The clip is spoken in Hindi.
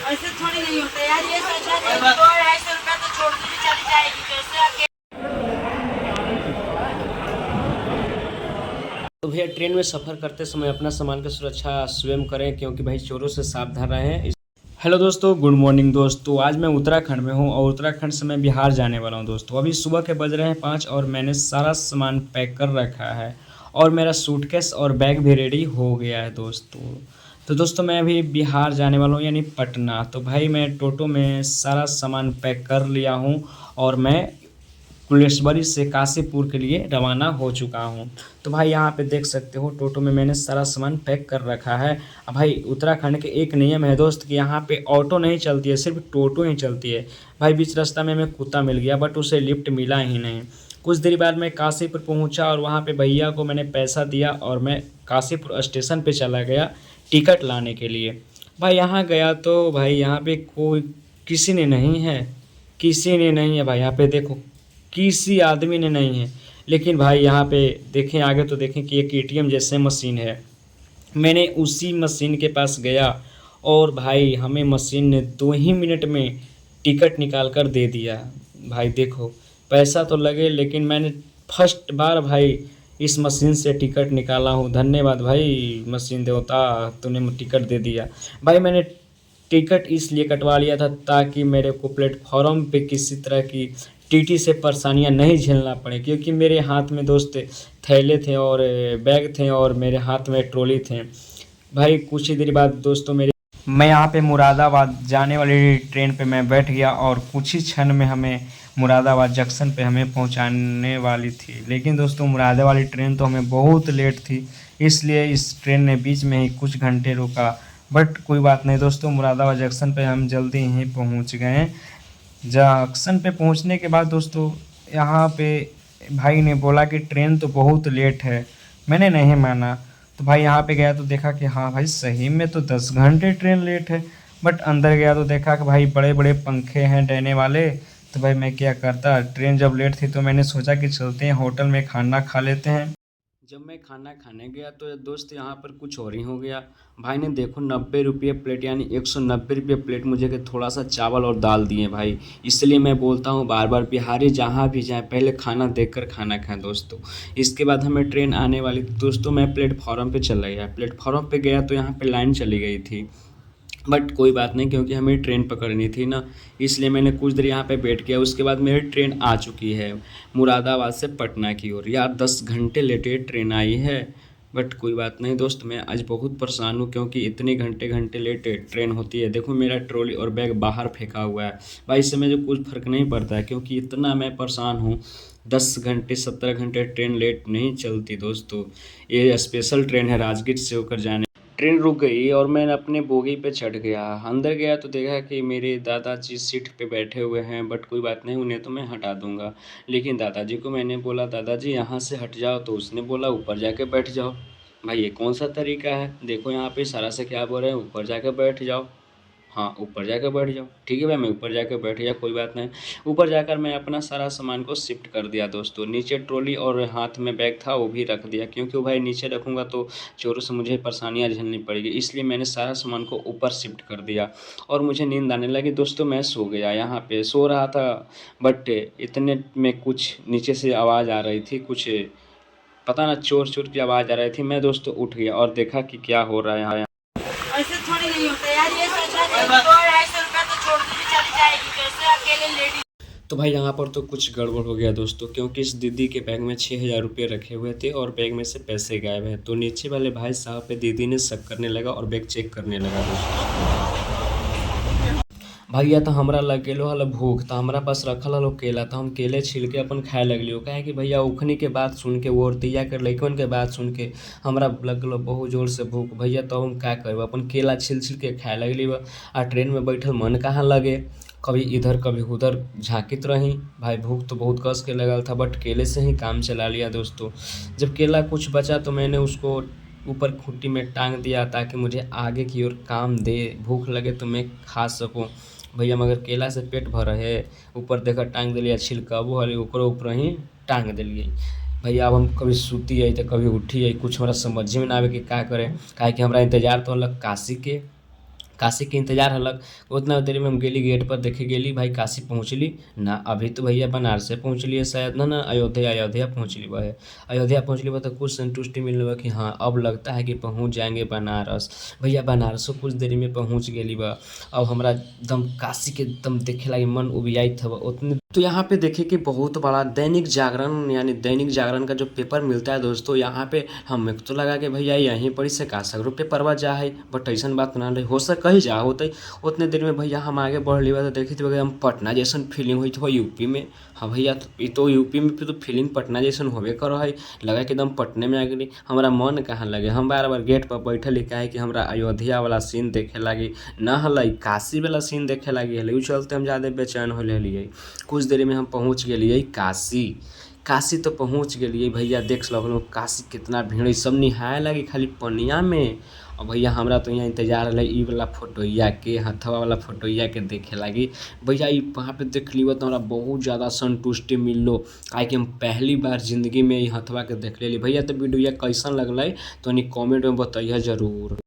ऐसे थोड़ी नहीं होता यार, ये सोचा कि 200-250 रुपया तो छोड़ के भी चली जाएगी, कैसे अकेले। तो भैया ट्रेन में सफ़र करते समय अपना सामान की सुरक्षा स्वयं करें, क्योंकि भाई चोरों से सावधान रहें। हेलो दोस्तों, गुड मॉर्निंग दोस्तों। आज मैं उत्तराखंड में हूँ और उत्तराखंड से मैं बिहार जाने वाला हूँ दोस्तों। अभी सुबह के बज रहे हैं 5 और मैंने सारा सामान पैक कर रखा है और मेरा सूटकेस और बैग भी रेडी हो गया है दोस्तों। तो दोस्तों मैं अभी बिहार जाने वाला हूँ, यानी पटना। तो भाई मैं टोटो में सारा सामान पैक कर लिया हूँ और मैं कुलेश्वरी से काशीपुर के लिए रवाना हो चुका हूँ। तो भाई यहाँ पे देख सकते हो टोटो में मैंने सारा सामान पैक कर रखा है। अब भाई उत्तराखंड के एक नियम है दोस्त कि यहाँ पे ऑटो नहीं चलती है, सिर्फ टोटो ही चलती है। भाई बीच रास्ता में हमें कुत्ता मिल गया, बट उसे लिफ्ट मिला ही नहीं। कुछ देर बाद मैं काशीपुर पहुँचा और वहाँ पे भैया को मैंने पैसा दिया और मैं काशीपुर स्टेशन पे चला गया टिकट लाने के लिए। भाई यहाँ गया तो भाई यहाँ पे कोई किसी ने नहीं है, किसी ने नहीं है भाई। यहाँ पे देखो किसी आदमी ने नहीं है। लेकिन भाई यहाँ पे देखें आगे तो देखें कि एक एटीएम जैसे मशीन है। मैंने उसी मशीन के पास गया और भाई हमें मशीन ने 2 ही मिनट में टिकट निकाल कर दे दिया। भाई देखो पैसा तो लगे, लेकिन मैंने फर्स्ट बार भाई इस मशीन से टिकट निकाला हूँ। धन्यवाद भाई मशीन देवता, तूने टिकट दे दिया। भाई मैंने टिकट इसलिए कटवा लिया था ताकि मेरे को प्लेटफॉर्म पे किसी तरह की टीटी से परेशानियां नहीं झेलना पड़े, क्योंकि मेरे हाथ में दोस्त थैले थे और बैग थे और मेरे हाथ में ट्रॉली थे। भाई कुछ ही देर बाद दोस्तों मैं यहाँ पे मुरादाबाद जाने वाली ट्रेन पे मैं बैठ गया और कुछ ही क्षण में हमें मुरादाबाद जंक्शन पे हमें पहुँचाने वाली थी। लेकिन दोस्तों मुरादाबाद वाली ट्रेन तो हमें बहुत लेट थी, इसलिए इस ट्रेन ने बीच में ही कुछ घंटे रुका। बट कोई बात नहीं दोस्तों, मुरादाबाद जंक्शन पे हम जल्दी ही पहुँच गए। जंक्शन पे पहुँचने के बाद दोस्तों यहाँ पे भाई ने बोला कि ट्रेन तो बहुत लेट है। मैंने नहीं माना, तो भाई यहाँ पे गया तो देखा कि हाँ भाई सही में तो 10 घंटे ट्रेन लेट है। बट अंदर गया तो देखा कि भाई बड़े बड़े पंखे हैं डैने वाले। तो भाई मैं क्या करता, ट्रेन जब लेट थी तो मैंने सोचा कि चलते हैं होटल में खाना खा लेते हैं। जब मैं खाना खाने गया तो दोस्त यहाँ पर कुछ और ही हो गया। भाई ने देखो 90 रुपये प्लेट, यानी 190 रुपये प्लेट मुझे कि थोड़ा सा चावल और दाल दिए भाई। इसलिए मैं बोलता हूँ बार बार, बिहारी जहाँ भी जाएँ पहले खाना देखकर खाना खाएं दोस्तों। इसके बाद हमें ट्रेन आने वाली थी दोस्तों। मैं प्लेटफॉर्म पे चला गया, प्लेटफॉर्म पे गया तो यहाँ पे लाइन चली गई थी। बट कोई बात नहीं, क्योंकि हमें ट्रेन पकड़नी थी ना, इसलिए मैंने कुछ देर यहाँ पे वेट किया। उसके बाद मेरी ट्रेन आ चुकी है मुरादाबाद से पटना की ओर। यार 10 घंटे लेटे ट्रेन आई है। बट कोई बात नहीं दोस्त, मैं आज बहुत परेशान हूँ क्योंकि इतने घंटे घंटे लेट ट्रेन होती है। देखो मेरा ट्रॉली और बैग बाहर फेंका हुआ है भाई, इससे मुझे कुछ फ़र्क नहीं पड़ता है क्योंकि इतना मैं परेशान हूँ। 10 घंटे 17 घंटे ट्रेन लेट नहीं चलती दोस्तों। ये स्पेशल ट्रेन है राजगीर से होकर जाने। ट्रेन रुक गई और मैं अपने बोगी पे चढ़ गया। अंदर गया तो देखा कि मेरे दादाजी सीट पे बैठे हुए हैं। बट कोई बात नहीं, उन्हें तो मैं हटा दूंगा। लेकिन दादाजी को मैंने बोला दादाजी यहाँ से हट जाओ, तो उसने बोला ऊपर जाके बैठ जाओ। भाई ये कौन सा तरीका है, देखो यहाँ पे इशारा से क्या बोल रहे हैं, ऊपर जाके बैठ जाओ। हाँ ऊपर जाकर बैठ जाओ, ठीक है भाई मैं ऊपर जाकर बैठ गया, कोई बात नहीं। ऊपर जाकर मैं अपना सारा सामान को शिफ्ट कर दिया दोस्तों। नीचे ट्रॉली और हाथ में बैग था वो भी रख दिया, क्योंकि वो भाई नीचे रखूँगा तो चोरों से मुझे परेशानियाँ झेलनी पड़ेगी, इसलिए मैंने सारा सामान को ऊपर शिफ्ट कर दिया। और मुझे नींद आने लगी दोस्तों, मैं सो गया। यहाँ पे सो रहा था बट इतने में कुछ नीचे से आवाज़ आ रही थी, कुछ पता ना चोर चोर की आवाज़ आ रही थी। मैं दोस्तों उठ गया और देखा कि क्या हो रहा है यहाँ। ऐसे थोड़ी नहीं होता यार, ये सोचा कि 200-250 रुपया तो छोड़ के भी चली जाएगी, कैसे अकेले लेडी। तो भाई यहाँ पर तो कुछ गड़बड़ हो गया दोस्तों, क्योंकि इस दीदी के बैग में 6,000 रुपये रखे हुए थे और बैग में से पैसे गायब हैं। तो नीचे वाले भाई साहब पे दीदी ने शक करने लगा और बैग चेक करने लगा दोस्तों। भैया तो हमरा लग गेलो हल भूख, तो हमरा पास रखल हलो केला, तो हम केले छील के अपन खाए लगलियो। काहे कि भैया उखनी के बात सुन के, वो औरतिया के लइकन के बात सुन के हमरा लग गेलो बहुत जोर से भूख। भैया तो हम क्या करब, अपन केला छील छील के खाए लगली। आ ट्रेन में बैठल मन कहाँ लगे, कभी इधर कभी उधर झाँकित रही। भाई भूख तो बहुत कस के लगल था, बट केले से ही काम चला लिया दोस्तों। जब केला कुछ बचा तो मैंने उसको ऊपर खूंटी में टांग दिया ताकि मुझे आगे की ओर काम दे, भूख लगे तो मैं खा सकूं। भैया मगर केला से पेट भर है, ऊपर देखा टांग दिलिया छिलका, वो हले ओकरो ऊपर ही टांग दिलिए। भैया अब हम कभी सूती है तो कभी उठी है, कुछ हमरा समझ में ना आवे कि का करे। काहे कि हमरा इंतजार तो अलग काशी के काशी के इंतजार हलक। उतना देर में हम गेली गेट पर देखे गेली भाई काशी पहुँचली ना। अभी तो भैया बनारसे पहुँचलिए शायद ना अयोध्या पहुँचली बा है। अयोध्या पहुँचली बा तो कुछ संतुष्टि मिल बा कि हाँ अब लगता है कि पहुँच जाएंगे बनारस। भैया बनारसों कुछ देरी में पहुँच गेली बा। अब हमरा एकदम काशी के एकदम देखे लागी मन उबियाई था उतने। तो यहाँ पे देखे कि बहुत बड़ा दैनिक जागरण यानी दैनिक जागरण का जो पेपर मिलता है दोस्तों, यहाँ पे हमें तो लगा कि भैया यहीं पर से का सगरो पेपरवा जा है, बट ऐसा बात ना रही। हो सक कहीं जा होते उतने देर में भैया हम आगे बढ़ ली तो देखी थी हम पटना जैसन फीलिंग हुई थी यूपी में। हाँ भैया तो यूपी में तो फीलिंग पटना जैसन होबे करो है। लगा कि एकदम पटने में आ गई। हमारा मन कहाँ लगे, हम बार बार गेट पर बैठल ही काहे कि हमरा अयोध्या वाला सीन देखे लगी ना हल काशी वाला सीन देखे लगी है। चलते हम ज़्यादा बेचैन हो लिए। कुछ देर में हम पहुँच गए काशी। काशी तो पहुँच गए भैया, देख लो काशी कितना भीड़ है, सब निहाय लगी खाली पनिया में। और भैया हमरा तो यहाँ इंतजार है ई वाला फोटोइया के, हथवा वाला फोटोइया के देखे लगी। भैया वहाँ पे देख ली तो हमरा बहुत ज़्यादा संतुष्टि मिलो, काहे कि हम पहली बार जिंदगी में ई हथवा के देख लेली। भैया तो वीडियो कैसन लगल तो कमेंट में बताइए जरूर।